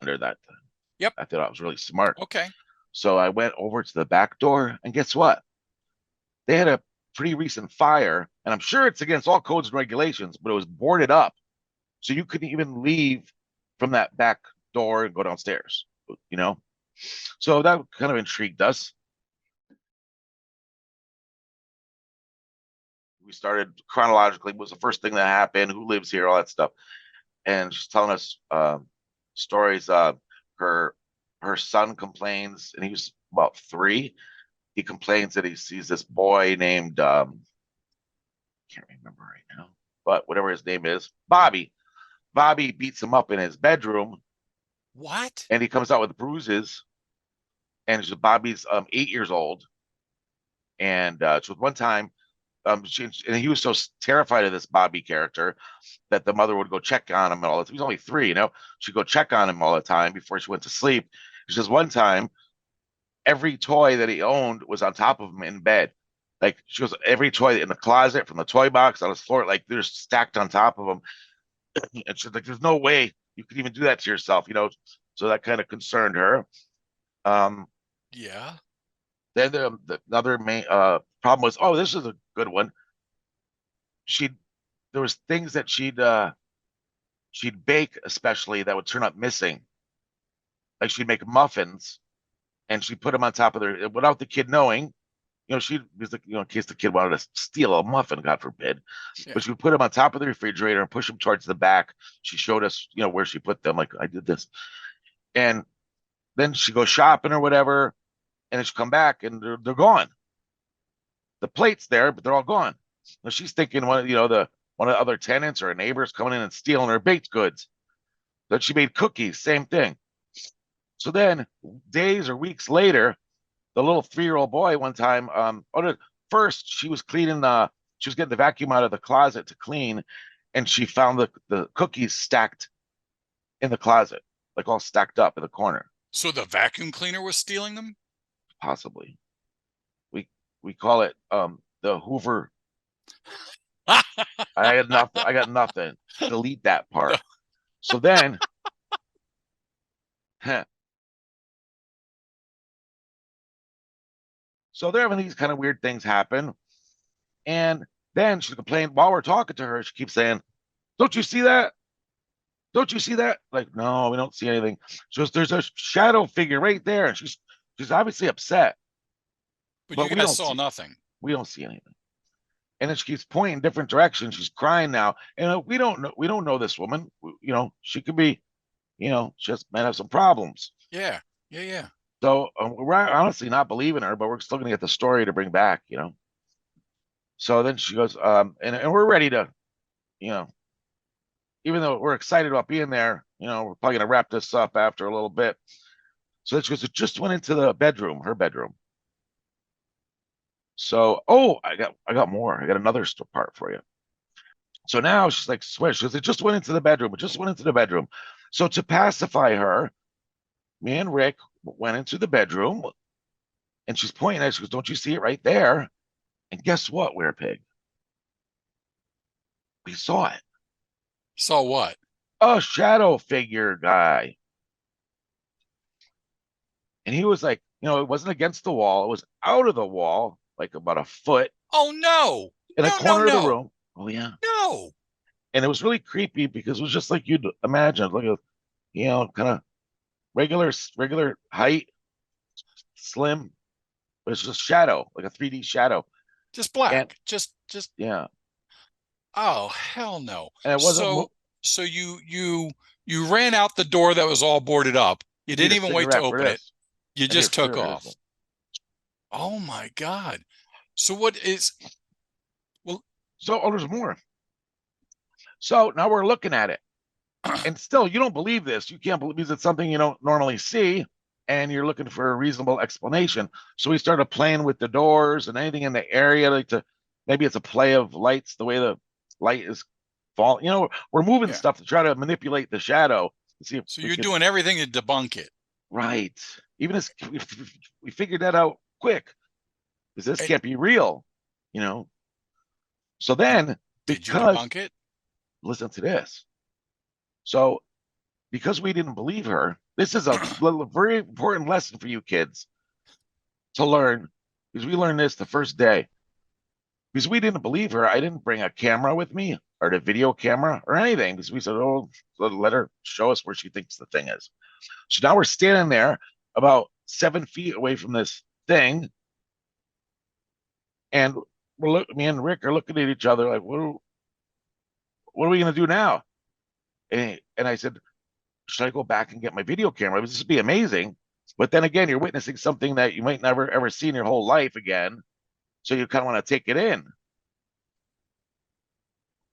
under that thing. Yep. I thought I was really smart. Okay. So I went over to the back door, and guess what? They had a pretty recent fire, and I'm sure it's against all codes and regulations, but it was boarded up. So you couldn't even leave from that back door and go downstairs, So that kind of intrigued us. We started chronologically. What was the first thing that happened? Who lives here? All that stuff. And she's telling us stories. Her son complains, and he was about 3. He complains that he sees this boy named can't remember right now, but whatever his name is, Bobby. Bobby beats him up in his bedroom. What? And he comes out with bruises. And Bobby's 8 years old. And so one time, and he was so terrified of this Bobby character that the mother would go check on him all the time. He's only 3, She'd go check on him all the time before she went to sleep. She says one time, every toy that he owned was on top of him in bed. She goes, every toy in the closet, from the toy box on his floor, they're stacked on top of him. And she's like, there's no way you could even do that to yourself, So that kind of concerned her. Yeah. Then the other main problem was, this is a good one. There was things that she'd bake, especially, that would turn up missing. She'd make muffins, and she'd put them on top of without the kid knowing. She was in case the kid wanted to steal a muffin, God forbid. Yeah. But she would put them on top of the refrigerator and push them towards the back. She showed us, where she put them. I did this, and then she goes shopping or whatever, and then she come back and they're gone. The plate's there, but they're all gone. Now she's thinking one of the other tenants or a neighbor's coming in and stealing her baked goods. Then she made cookies, same thing. So then, days or weeks later, the little 3-year-old boy one time, first she was cleaning she was getting the vacuum out of the closet to clean, and she found the cookies stacked in the closet, all stacked up in the corner. So the vacuum cleaner was stealing them? Possibly. We call it the Hoover. I got nothing. Delete that part. So then so they're having these kind of weird things happen. And then she complained while we're talking to her. She keeps saying, don't you see that? Don't you see that? No, we don't see anything. She goes, there's a shadow figure right there. And she's obviously upset. But you guys saw nothing. We don't see anything. And then she keeps pointing in different directions. She's crying now. And we don't know this woman. She could be, she just might have some problems. Yeah. So we're honestly not believing her, but we're still going to get the story to bring back, So then she goes, and we're ready to, even though we're excited about being there, we're probably going to wrap this up after a little bit. So then she goes, it just went into the bedroom, her bedroom. So, I got more. I got another part for you. So now she's like, swear, she goes, it just went into the bedroom. It just went into the bedroom. So to pacify her, me and Rick went into the bedroom, and she's pointing at it. She goes, don't you see it right there? And guess what, Werepig? We saw it. Saw what? a shadow figure guy. And he was like, it wasn't against the wall. It was out of the wall, like about a foot Oh no. in a No, no, corner of the no. room. Oh yeah. No. And it was really creepy because it was just like you'd imagine, like a, kind of regular height, slim, but it's just shadow, like a 3D shadow. Just black. And just yeah. Oh hell no. And it wasn't So you ran out the door that was all boarded up. You Need didn't a even wait to cigarette for open it. this. You I need just a took cigarette off. for this. Oh my God. So what is So there's more. So now we're looking at it. And still you don't believe this. You can't believe it's something you don't normally see. And you're looking for a reasonable explanation. So we started playing with the doors and anything in the area, like maybe it's a play of lights, the way the light is falling. We're moving stuff to try to manipulate the shadow. To see if so you're doing everything to debunk it. Right. Even as we figured that out quick, because this can't be real, So then, did you debunk it? Listen to this. So, because we didn't believe her, this is a very important lesson for you kids to learn, because we learned this the first day. Because we didn't believe her, I didn't bring a camera with me or the video camera or anything, because we said, oh, let her show us where she thinks the thing is. So now we're standing there about 7 feet away from this thing, and me and Rick are looking at each other like, what are we going to do now? And I said, should I go back and get my video camera? This would be amazing. But then again, you're witnessing something that you might never ever see in your whole life again. So you kind of want to take it in.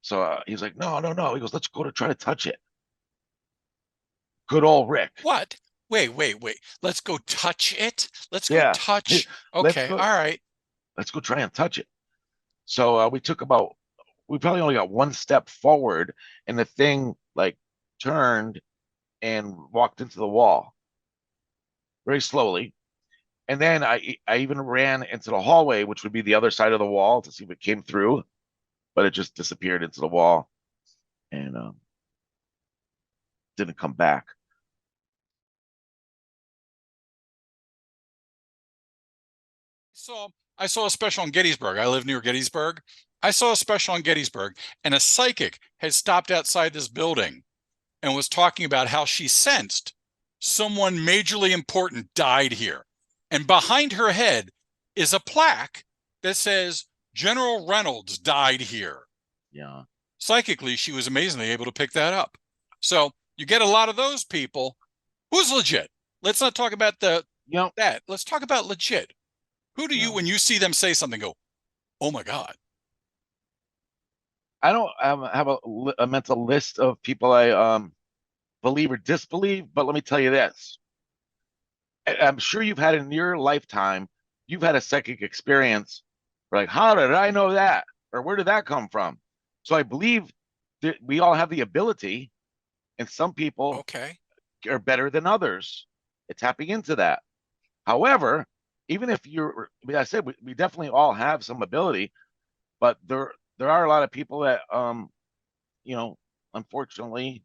So he's like, no. He goes, let's go to try to touch it. Good old Rick. What? Wait. Let's go touch it. Let's go touch. Okay. All right. Let's go try and touch it. So we probably only got one step forward, and the thing like turned and walked into the wall very slowly. And then I even ran into the hallway, which would be the other side of the wall, to see if it came through, but it just disappeared into the wall and didn't come back. I saw a special on Gettysburg. I live near Gettysburg. I saw a special on Gettysburg, and a psychic had stopped outside this building and was talking about how she sensed someone majorly important died here. And behind her head is a plaque that says General Reynolds died here. Yeah. Psychically, she was amazingly able to pick that up. So you get a lot of those people. Who's legit? Let's not talk about that. Let's talk about legit. Who do you, when you see them say something, go, oh my God? I don't have a mental list of people I believe or disbelieve, but let me tell you this. I'm sure you've had in your lifetime, you've had a psychic experience. Like, how did I know that? Or where did that come from? So I believe that we all have the ability, and some people are better than others at tapping into that. However, even if I said we definitely all have some ability, but there are a lot of people that unfortunately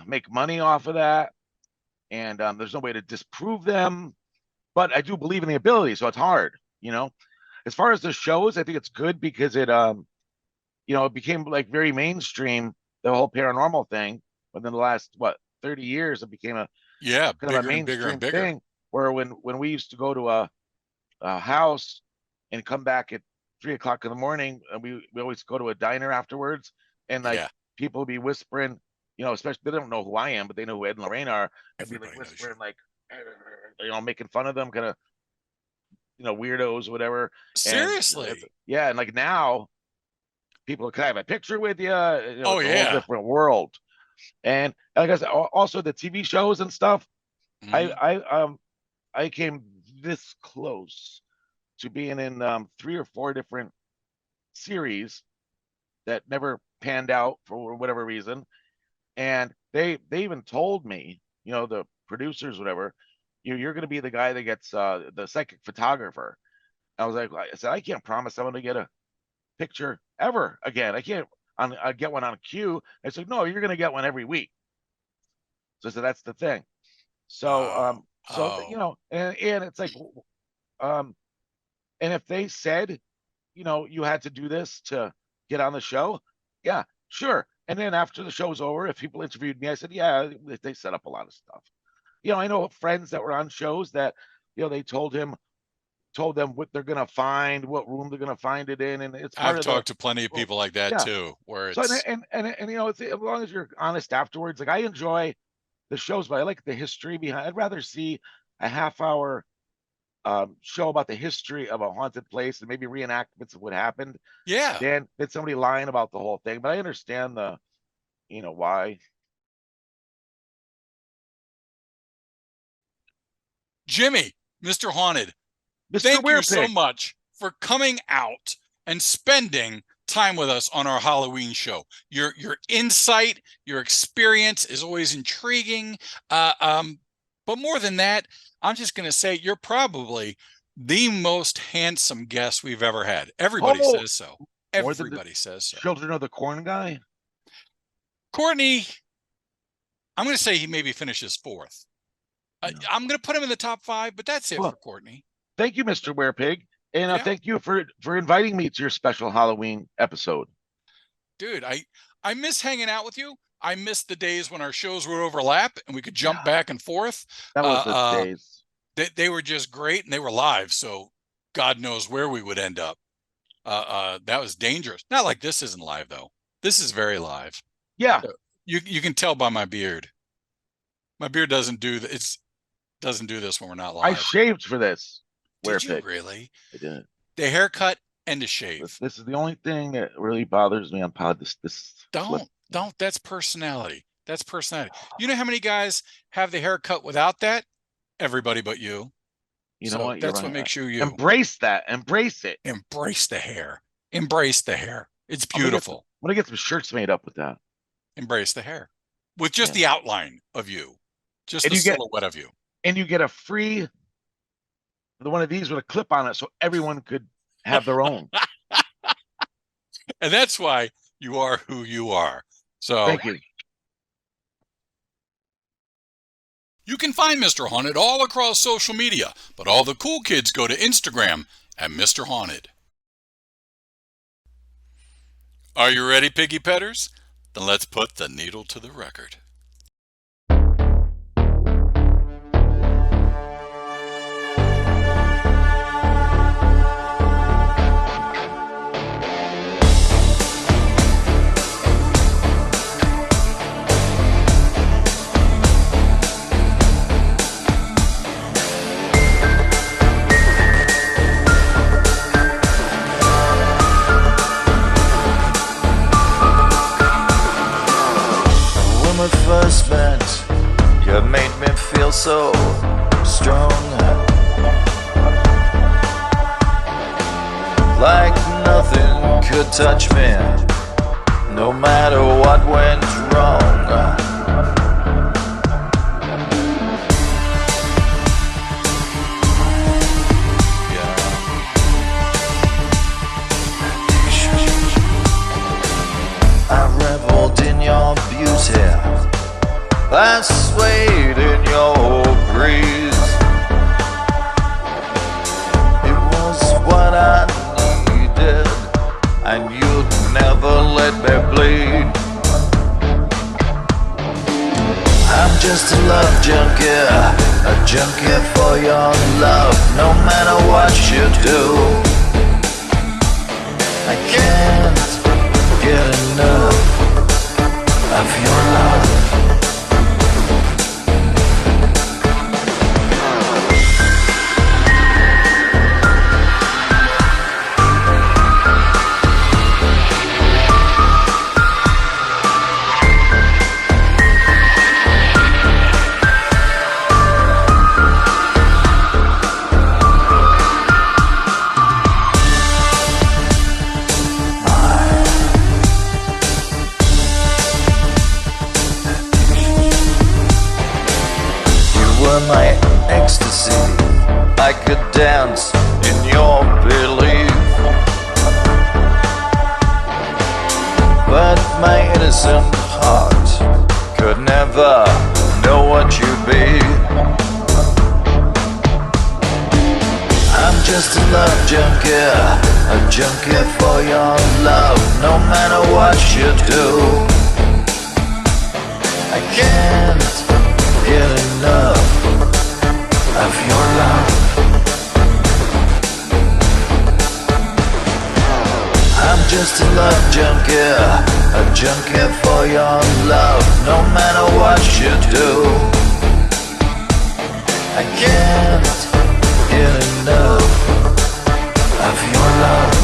make money off of that, and there's no way to disprove them. But I do believe in the ability, so it's hard. As far as the shows, I think it's good because it it became like very mainstream, the whole paranormal thing. Within the last 30 years, it became a kind of a mainstream thing. Where when we used to go to a house and come back at 3 o'clock in the morning, and we always go to a diner afterwards, and like people would be whispering, especially they don't know who I am, but they know who Ed and Lorraine are. I'd be like whispering, like, making fun of them, kind of, weirdos or whatever. Seriously? And like now, people, can I have a picture with you? It's a whole different world. And like I said, also the TV shows and stuff. I came this close to being in 3 or 4 different series that never panned out for whatever reason. And they even told me, the producers, whatever, you're going to be the guy that gets the psychic photographer. I was like, I said, I can't promise I'm going to get a picture ever again. I get one on cue. I said, no, you're going to get one every week. So that's the thing. So, you know, and it's like, and if they said, you know, you had to do this to get on the show, yeah, sure. And then after the show's over, if people interviewed me, I said, yeah, they set up a lot of stuff. You know, I know friends that were on shows that, you know, they told them what they're gonna find, what room they're gonna find it in, and it's part I've of talked to plenty of people like that yeah. too, where So it's and you know, as long as you're honest afterwards, like I enjoy the shows, but I like the history behind. I'd rather see a half-hour show about the history of a haunted place and maybe reenactments of what happened yeah. than somebody lying about the whole thing. But I understand the, you know, why. Jimmy, Mr. Haunted, Mr. thank you so Werepig. much for coming out and spending time with us on our Halloween show. Your insight, your experience is always intriguing. But more than that, I'm just going to say you're probably the most handsome guest we've ever had. Everybody says so. Everybody says so. Children of the Corn guy. Courtney, I'm going to say he maybe finishes fourth. I'm going to put him in the top 5, but that's it for Courtney. Thank you, Mr. Werepig. And thank you for inviting me to your special Halloween episode. Dude, I miss hanging out with you. I miss the days when our shows would overlap and we could jump back and forth. That was the days. They were just great, and they were live, so God knows where we would end up. That was dangerous. Not like this isn't live, though. This is very live. Yeah. So you can tell by my beard. My beard doesn't do this when we're not live. I shaved for this. Did you really? I did. The haircut and the shave. This is the only thing that really bothers me on pod. Don't. That's personality. That's personality. You know how many guys have the haircut without that? Everybody but you. You know So what? that's what makes you you. Embrace that. Embrace it. Embrace the hair. Embrace the hair. It's beautiful. I'm gonna get some shirts made up with that. Embrace the hair. With just the outline of you. Just And the you get- silhouette of you. And you get a free one of these with a clip on it, so everyone could have their own. And that's why you are who you are. So Thank you. You can find Mr. Haunted all across social media, but all the cool kids go to Instagram at Mr. Haunted. Are you ready, piggy petters? Then let's put the needle to the record. When we first met, you made me feel so strong, like nothing could touch me, no matter what went wrong. I reveled in your beauty, I swayed in your breeze. It was what I needed, and you'd never let me bleed. I'm just a love junkie, a junkie for your love, no matter what you do. I can't get enough of your love. just a love junkie, a junkie for your love, no matter what you do. I can't get enough of your love. I'm just a love junkie, a junkie for your love, no matter what you do. I can't get enough of your love.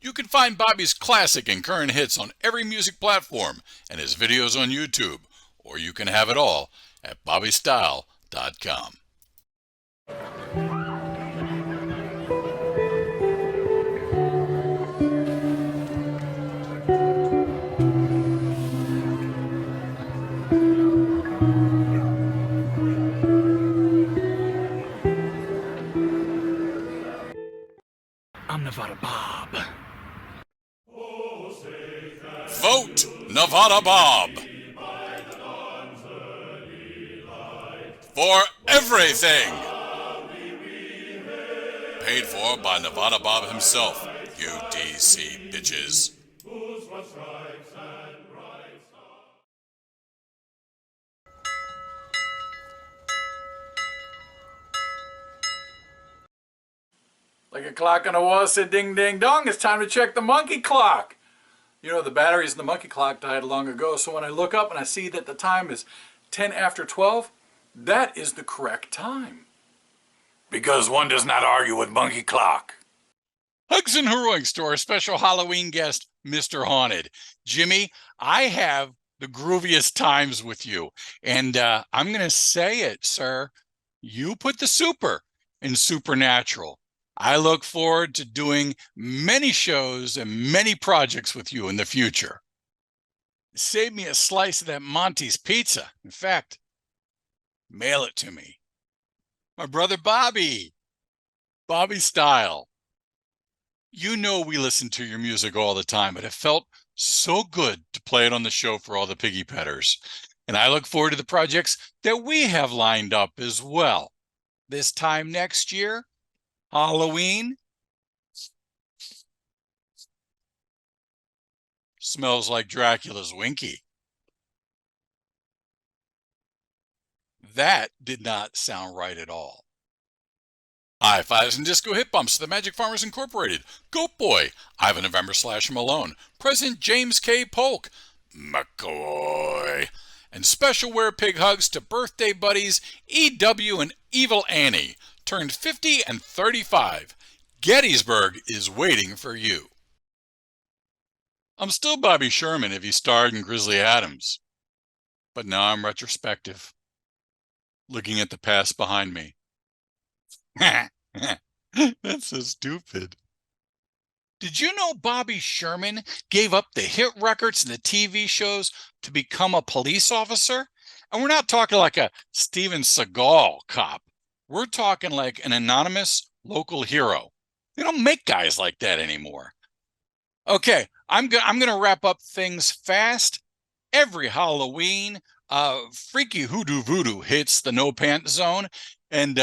You can find Bobby's classic and current hits on every music platform and his videos on YouTube, or you can have it all at BOBBISTYLE.com. I'm Nevada Bob. Vote Nevada Bob for everything. Paid for by Nevada Bob himself, UDC bitches. Like a clock on a wall said ding ding dong, it's time to check the monkey clock. You know, the batteries in the monkey clock died long ago, so when I look up and I see that the time is 10 after 12, that is the correct time. Because one does not argue with monkey clock. Hugs and Heroics to our special Halloween guest, Mr. Haunted. Jimmy, I have the grooviest times with you, and I'm going to say it, sir. You put the super in Supernatural. I look forward to doing many shows and many projects with you in the future. Save me a slice of that Monty's pizza. In fact, mail it to me. My brother Bobby, Bobby Style. You know we listen to your music all the time, but it felt so good to play it on the show for all the piggy petters. And I look forward to the projects that we have lined up as well. This time next year, Halloween. Smells like Dracula's Winky. That did not sound right at all. High fives and disco hip bumps to the Magic Farmers Incorporated, Goat Boy, Ivan November / Malone, President James K. Polk, McCoy, and special Werepig hugs to birthday buddies EW and Evil Annie, turned 50 and 35. Gettysburg is waiting for you. I'm still Bobby Sherman if he starred in Grizzly Adams, but now I'm retrospective, looking at the past behind me. That's so stupid. Did you know Bobby Sherman gave up the hit records and the TV shows to become a police officer? And we're not talking like a Steven Seagal cop. We're talking like an anonymous local hero. They don't make guys like that anymore. Okay, I'm gonna wrap up things fast. Every Halloween, Freaky Hoodoo Voodoo hits the no pants zone, and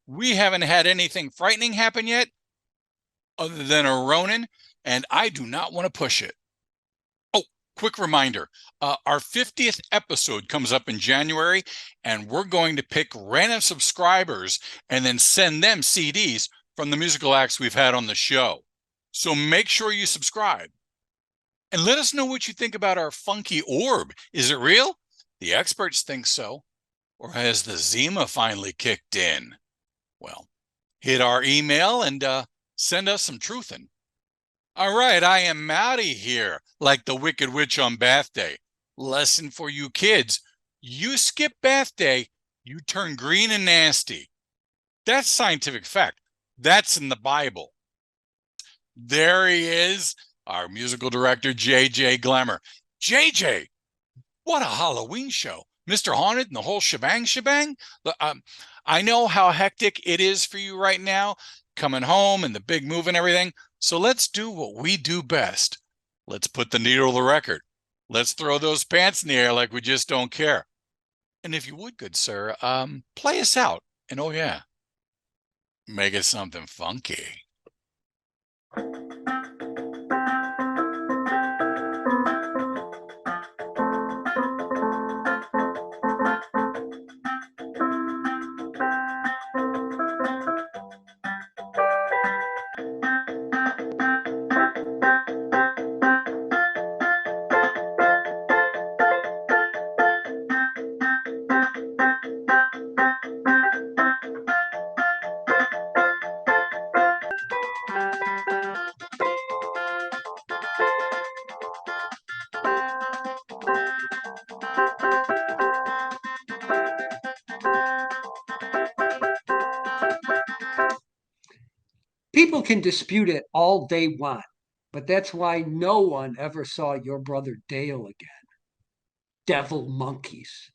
we haven't had anything frightening happen yet, other than a Ronin, and I do not want to push it. Oh, quick reminder, our 50th episode comes up in January, and we're going to pick random subscribers and then send them CDs from the musical acts we've had on the show. So make sure you subscribe. And let us know what you think about our funky orb. Is it real? The experts think so. Or has the Zima finally kicked in? Well, hit our email and send us some truthin'. All right, I am Mowdy here, like the Wicked Witch on Bath Day. Lesson for you kids. You skip bath day, you turn green and nasty. That's scientific fact. That's in the Bible. There he is, our musical director, JJ Glammer. JJ, what a Halloween show. Mr. Haunted and the whole shebang. I know how hectic it is for you right now, coming home and the big move and everything. So let's do what we do best. Let's put the needle to the record. Let's throw those pants in the air like we just don't care. And if you would, good sir, play us out. And oh yeah, make it something funky. People can dispute it all they want, but that's why no one ever saw your brother Dale again. Devil monkeys.